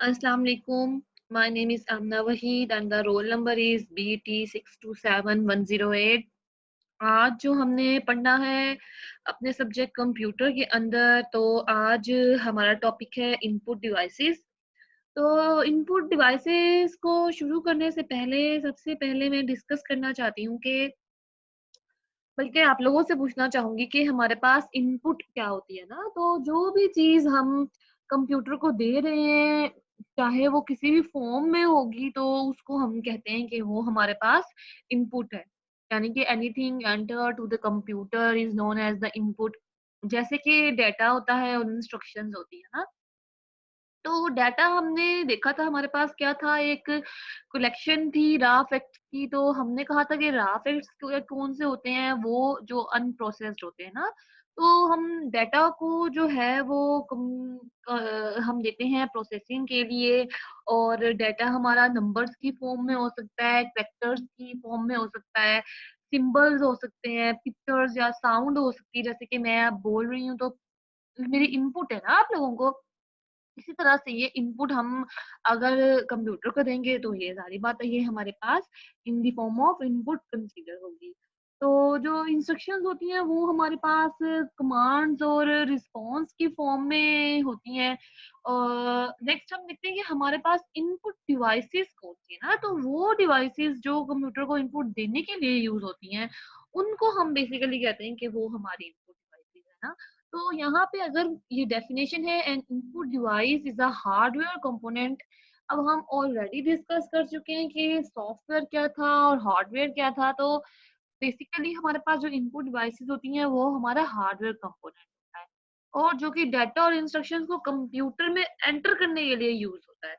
Assalamu alaikum. My name is Amna Wahid and the roll number is BT627108. आज जो हमने पढ़ना है अपने सब्जेक्ट कंप्यूटर के अंदर, तो आज हमारा टॉपिक है इनपुट डिवाइसेस। तो इनपुट डिवाइसेस को शुरू करने से पहले सबसे पहले मैं डिस्कस करना चाहती हूँ कि बल्कि आप लोगों से पूछना चाहूँगी कि हमारे पास इनपुट क्या होती है ना, तो जो भी चीज़ हम कंप्यूटर को दे रहे हैं, चाहे वो किसी भी फ़ॉर्म में होगी, तो उसको हम कहते हैं कि वो हमारे पास इनपुट है। यानी कि anything enter to the computer is known as the input. जैसे कि डेटा होता है और इंस्ट्रक्शंस होती है ना, तो डाटा हमने देखा था हमारे पास क्या था, एक कलेक्शन थी रॉ फैक्ट्स की। तो हमने कहा था कि रॉ फैक्ट्स कौन से होते हैं, वो जो अनप्रोसेस्ड होते हैं ना। तो हम डाटा को जो है वो हम देते हैं प्रोसेसिंग के लिए। और डाटा हमारा नंबर्स की फॉर्म में हो सकता है, कैरेक्टर्स की फॉर्म में हो सकता है, सिंबल्स हो सकते हैं, पिक्चर्स या साउंड हो सकती है। जैसे कि मैं अब बोल रही हूँ तो मेरी इनपुट है ना आप लोगों को। इसी तरह से ये इनपुट हम अगर कंप्यूटर को देंगे, तो ये ज़ाहिर बात है ये हमारे पास in the form of input consider होगी। तो जो इंस्ट्रक्शंस होती हैं वो हमारे पास कमांड्स और रिस्पॉन्स की फॉर्म में होती हैं। नेक्स्ट हम देखते हैं कि हमारे पास इनपुट डिवाइसेस कौन सी है ना, तो वो डिवाइसेस जो कंप्यूटर को इनपुट देने के लिए यूज़ होती हैं, उनको हम बेसिकली कहते हैं कि वो हमारी इनपुट डिवाइसेस है ना। तो यहाँ पे अगर ये डेफिनेशन है, N input device is a hardware component. अब हम ऑलरेडी डिस्कस कर चुके हैं कि सॉफ्टवेयर क्या था और हार्डवेयर क्या था। तो बेसिकली हमारे पास जो इनपुट डिवाइसेस होती हैं वो हमारा हार्डवेयर कंपोनेंट होता है, और जो कि डाटा और इंस्ट्रक्शंस को कंप्यूटर में एंटर करने के लिए यूज होता है।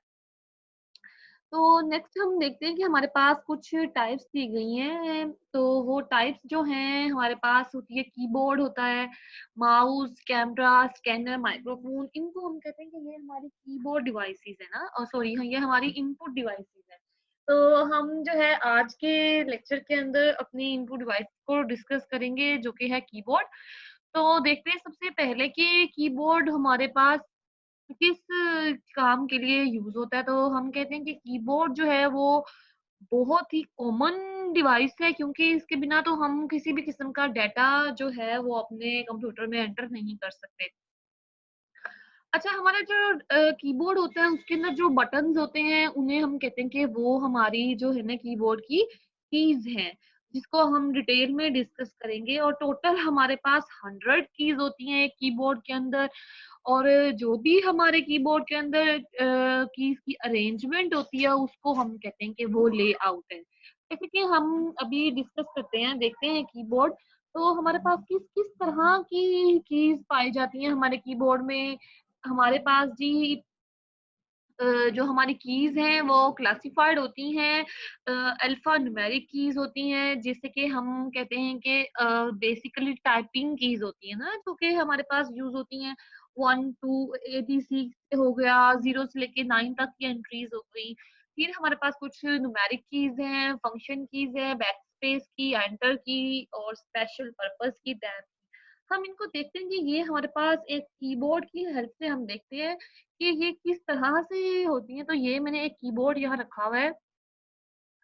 तो नेक्स्ट हम देखते हैं कि हमारे पास कुछ टाइप्स दी गई हैं। तो वो टाइप्स जो हैं हमारे पास होती है, कीबोर्ड होता है, माउस, कैमरा, स्कैनर, माइक्रोफोन। इनको हम कहते हैं कि ये हमारी कीबोर्ड डिवाइसेस है ना, और सॉरी हाँ, ये हमारी इनपुट डिवाइसेस है। तो हम जो है आज के लेक्चर के अंदर अपनी इनपुट डिवाइस को डिस्कस करेंगे, जो कि है कीबोर्ड। तो देखते हैं सबसे पहले कि कीबोर्ड हमारे पास किस काम के लिए यूज़ होता है। तो हम कहते हैं कि कीबोर्ड जो है वो बहुत ही कॉमन डिवाइस है, क्योंकि इसके बिना तो हम किसी भी किस्म का डाटा जो है वो अपने कंप्यूटर में एंटर नहीं कर सकते। अच्छा, हमारा जो कीबोर्ड होता है उसके अंदर जो बटन्स होते हैं उन्हें हम कहते हैं कि वो हमारी जो है ना कीबोर्ड की कीज हैं, जिसको हम डिटेल में डिस्कस करेंगे। और टोटल हमारे पास 100 कीज होती हैं एक कीबोर्ड के अंदर। और जो भी हमारे कीबोर्ड के अंदर कीज की अरेंजमेंट होती है उसको हम कहते हैं कि वो लेआउट है। जैसे कि हम अभी डिस्कस करते हैं, देखते हैं कीबोर्ड। तो हमारे पास किस किस तरह की कीज पाई जाती हैं हमारे कीबोर्ड में। हमारे पास जी जो हमारी कीज़ हैं वो क्लासिफाइड होती हैं। अल्फ़ा न्यूमेरिक कीज़ होती हैं, जिससे कि हम कहते हैं कि बेसिकली टाइपिंग कीज़ होती है ना, जो कि हमारे पास यूज़ होती हैं। 1 2 एबीसी हो गया, 0 से लेके 9 तक की एंट्रीज़ हो गई। फिर हमारे पास कुछ न्यूमेरिक कीज़ हैं, फंक्शन कीज़ हैं, बैकस्पेस की, एंटर की और स्पेशल पर्पज़ की, टैब की। हम इनको देखते हैं कि ये हमारे पास एक कीबोर्ड की हेल्प से हम देखते हैं कि ये किस तरह से होती हैं। तो ये मैंने एक कीबोर्ड यहाँ रखा हुआ है।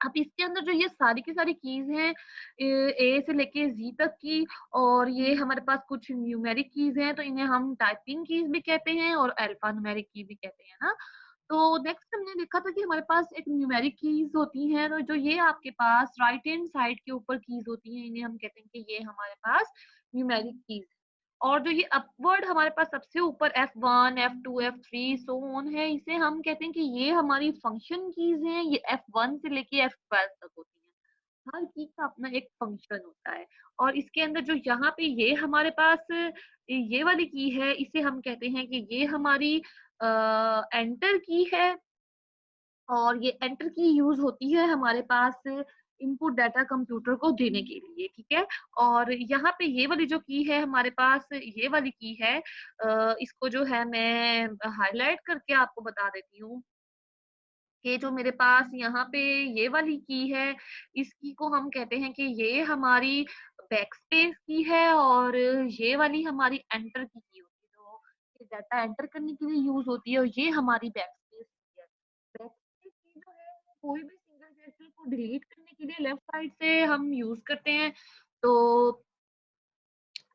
अब इसके अंदर जो ये सारी की सारी कीज़ हैं, ए से लेके ज़ी तक की, और ये हमारे पास कुछ न्यूमेरिक कीज़ हैं, तो इन्हें हम टाइपिंग कीज़ भी कहते हैं और अल्फ़ा न्यूमेरिक की भी कहते हैं ना। तो नेक्स्ट हमने देखा था कि हमारे पास एक न्यूमेरिक कीज़ होती हैं, तो जो ये आपके पास राइट हैंड साइड के ऊपर कीज़ होती हैं, इन्हें हम कहते हैं कि ये हमारे पास न्यूमेरिक कीज़। और जो ये अपवर्ड हमारे पास सबसे ऊपर F1, F2, F3 so on है, इसे हम कहते हैं कि ये हमारी फंक्शन कीज़ हैं। ये F1 से लेके F12 तक होती हैं। हर की का अपना एक फंक्शन होता है। और इसके अंदर जो यहाँ पे ये हमारे पास ये वाली की है, इसे हम कहते हैं कि ये हमारी एंटर की है। और ये एंटर की यूज़ होती है हमारे पास इनपुट डाटा कंप्यूटर को देने के लिए, ठीक है? और यहाँ पे ये वाली जो की है हमारे पास, ये वाली की है, इसको जो है मैं हाइलाइट करके आपको बता देती हूँ कि जो मेरे पास यहाँ पे ये वाली की है, इस की को हम कहते हैं कि ये हमारी बैकस्पेस की है, और ये वाली हमारी एंटर की होती है, जो ये डाटा एंटर करने के लिए यूज़ होती है, और ये हमारी बैकस्पेस की कोई भी सिंगल जेस्चर को डिलीट करने के लिए लेफ्ट साइड से हम यूज़ करते हैं। तो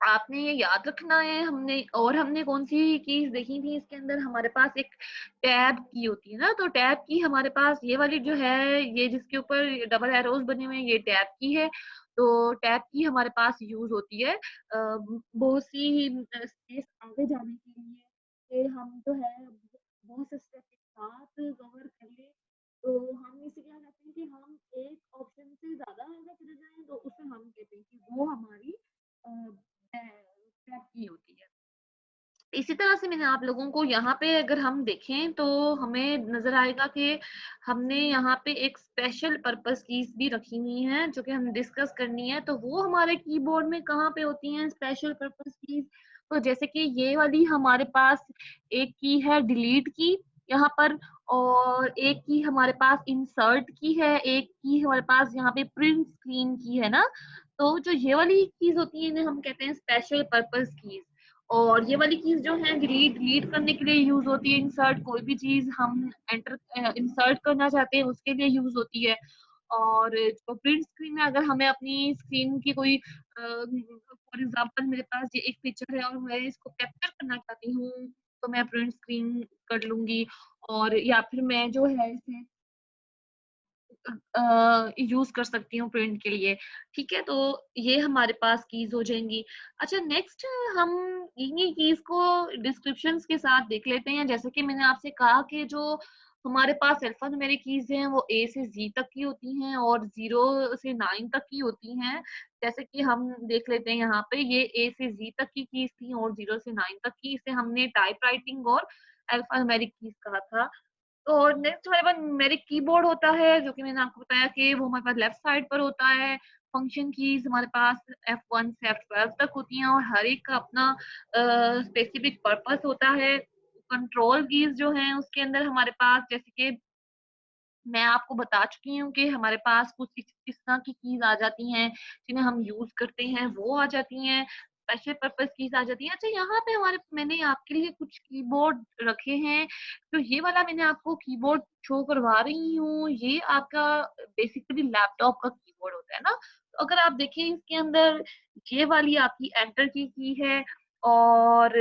आपने ये याद रखना है। हमने कौन-सी कीज़ देखी थी इसके अंदर, हमारे पास एक टैब की होती है ना, तो टैब की हमारे पास ये वाली जो है, ये जिसके ऊपर डबल एरोज़ बने हुए हैं, ये टैब की है। तो टैब की हमारे पास यूज़ होती है बहुत सी स्पेस आगे जाने के लिए, कि हम जो है बहुत से स्टेप एक साथ कवर कर लें। तो हम इसे क्या कहते हैं कि हम एक ऑप्शन से ज़्यादा आगे चले जाएँ, तो उसे हम कहते हैं कि वो हमारी अ, ट्रैक की होती है। इसी तरह से मैंने आप लोगों को यहाँ पे अगर हम देखें तो हमें नज़र आएगा कि हमने यहाँ पे एक स्पेशल पर्पस कीज़ भी रखी हुई हैं, जो कि हम डिस्कस करनी है। तो वो हमारे कीबोर्ड में कहाँ पे होती हैं स्पेशल पर्पस कीज़? तो जैसे कि ये वाली हमारे पास एक की है डिलीट की यहाँ पर, और एक की हमारे पास इंसर्ट की है, एक की हमारे पास यहाँ पे प्रिंट स्क्रीन की है ना? तो जो ये वाली कीज़ होती है इन्हें हम कहते हैं स्पेशल पर्पस कीज़। और ये वाली कीज़ जो है डिलीट करने के लिए यूज़ होती है, इंसर्ट कोई भी चीज़ हम इंसर्ट करना चाहते हैं उसके लिए यूज़ होती है। और जो प्रिंट स्क्रीन में अगर हमें अपनी स्क्रीन की कोई फॉर एग्ज़ाम्पल मेरे पास ये एक पिक्चर है और मैं इसको कैप्चर करना चाहती हूँ, तो मैं प्रिंट स्क्रीन कर लूँगी। और या फिर मैं जो है इसे यूज़ कर सकती हूँ प्रिंट के लिए, ठीक है? तो ये हमारे पास कीज़ हो जाएँगी। अच्छा, नेक्स्ट हम इन्हीं कीज़ को डिस्क्रिप्शंस के साथ देख लेते हैं। जैसे कि मैंने आपसे कहा कि जो हमारे पास अल्फ़ान्यूमेरिक कीज़ हैं वो ए से ज़ी तक की होती हैं और 0 से 9 तक की होती हैं। जैसे कि हम देख लेते हैं यहाँ पे, ये ए से ज़ी तक की कीज़ थी और 0 से 9 तक की, इसे हमने टाइपराइटिंग और अल्फ़ान्यूमेरिक कीज़ कहा था। और नेक्स्ट हमारे पास न्यूमेरिक कीबोर्ड होता है, जो कि मैंने आपको बताया कि वो हमारे पास लेफ्ट साइड पर होता है। फंक्शन कीज़ हमारे पास F1 से F12 तक होती हैं और हर एक का अपना स्पेसिफिक पर्पस होता है। कंट्रोल कीज़ जो हैं उसके अंदर हमारे पास, जैसे कि मैं आपको बता चुकी हूँ कि हमारे पास कुछ इस तरह की कीज़ आ जाती हैं, जिन्हें हम यूज़ करते हैं, वो आ जाती हैं। स्पेशल पर्पज़ कीज़ आ जाती हैं। अच्छा, यहाँ पे मैंने आपके लिए कुछ कीबोर्ड रखे हैं। तो ये वाला मैंने आपको कीबोर्ड शो करवा रही हूँ, ये आपका बेसिकली लैपटॉप का कीबोर्ड होता है ना? तो अगर आप देखें इसके अंदर, ये वाली आपकी एंटर की है और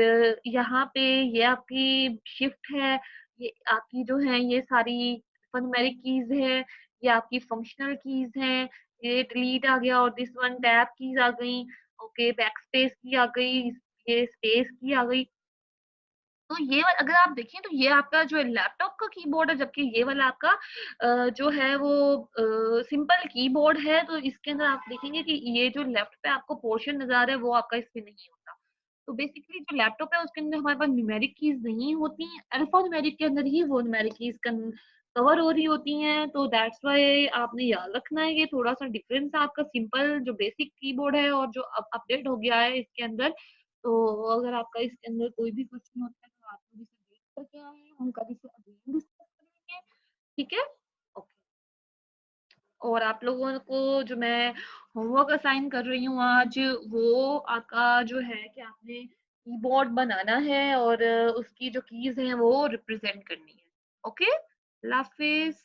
यहाँ पे ये आपकी शिफ्ट है, ये आपकी जो है ये सारी न्यूमेरिक कीज़ है, ये आपकी फंक्शनल कीज़ हैं, ये डिलीट आ गया और दिस वन टैब कीज़ आ गई, ओके, बैकस्पेस की आ गई, ये स्पेस की आ गई। तो ये वाला अगर आप देखें तो ये आपका जो है लैपटॉप का कीबोर्ड है, जबकि ये वाला आपका जो है वो सिंपल कीबोर्ड है। तो इसके अंदर आप देखेंगे कि ये जो लेफ्ट पे आपको पोर्शन नज़र आ रहा है वो आपका इसमें नहीं होता। तो बेसिकली जो लैपटॉप है उसके अंदर हमारे पास न्यूमेरिक कीज़ नहीं होती हैं, अल्फ़ा न्यूमेरिक के अंदर ही वो न्यूमेरिक कीज़ कवर हो रही होती हैं। तो दैट्स व्हाई आपने याद रखना है कि थोड़ा-सा डिफरेंस है आपका सिंपल जो बेसिक कीबोर्ड है और जो अब अपडेट हो गया है इसके अंदर। तो अगर आपका इसके अंदर कोई भी क्वेश्चन होता है तो आप मुझे देख करके आएँ, हम कल इसे अगेन डिस्कस करेंगे, ठीक है? ओके। और आप लोगों को जो मैं होमवर्क असाइन कर रही हूँ आज, वो आपका जो है कि आपने कीबोर्ड बनाना है और उसकी जो कीज़ हैं वो रिप्रेज़ेंट करनी है। ओके? अल्लाह हाफ़िज़।